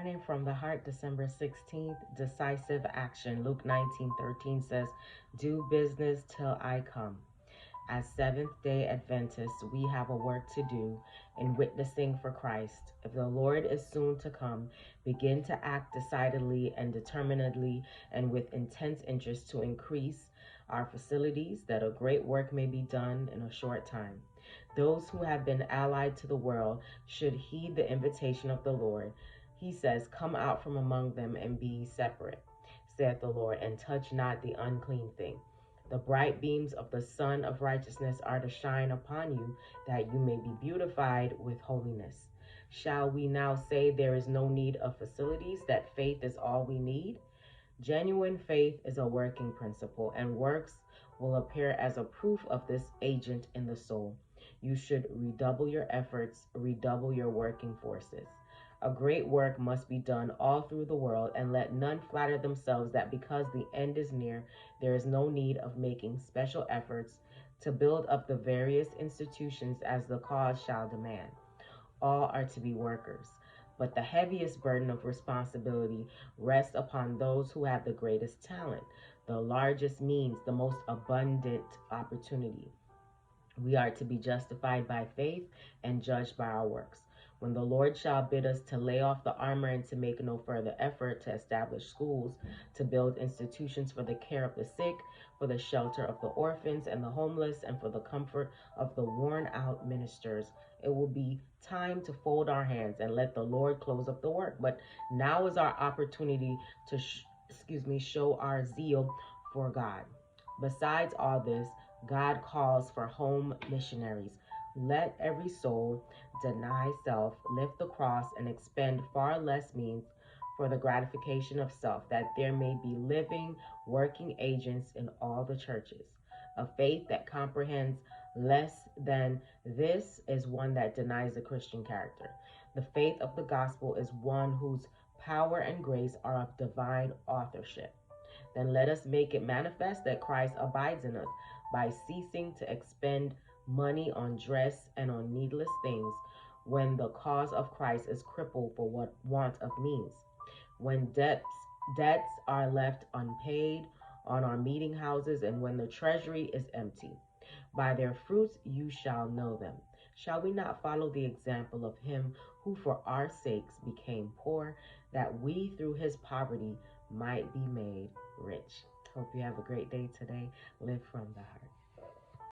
morning from the heart, December 16th, decisive action. Luke 19:13 says, do business till I come. As Seventh-day Adventists, we have a work to do in witnessing for Christ. If the Lord is soon to come, begin to act decidedly and determinedly and with intense interest to increase our facilities, that a great work may be done in a short time. Those who have been allied to the world should heed the invitation of the Lord. He says, come out from among them and be separate, saith the Lord, and touch not the unclean thing. The bright beams of the Sun of Righteousness are to shine upon you, that you may be beautified with holiness. Shall we now say there is no need of facilities, that faith is all we need? Genuine faith is a working principle, and works will appear as a proof of this agent in the soul. You should redouble your efforts, redouble your working forces. A great work must be done all through the world, and let none flatter themselves that because the end is near, there is no need of making special efforts to build up the various institutions as the cause shall demand. All are to be workers, but the heaviest burden of responsibility rests upon those who have the greatest talent, the largest means, the most abundant opportunity. We are to be justified by faith and judged by our works. When the Lord shall bid us to lay off the armor and to make no further effort to establish schools, to build institutions for the care of the sick, for the shelter of the orphans and the homeless, and for the comfort of the worn out ministers, it will be time to fold our hands and let the Lord close up the work. But now is our opportunity to show our zeal for God. Besides all this, God calls for home missionaries. Let every soul deny self, lift the cross, and expend far less means for the gratification of self, that there may be living, working agents in all the churches. A faith that comprehends less than this is one that denies the Christian character. The faith of the gospel is one whose power and grace are of divine authorship. Then let us make it manifest that Christ abides in us by ceasing to expend money on dress and on needless things, when the cause of Christ is crippled for what want of means. When debts are left unpaid on our meeting houses, and when the treasury is empty. By their fruits you shall know them. Shall we not follow the example of him who for our sakes became poor, that we through his poverty might be made rich? Hope you have a great day today. Live from the heart.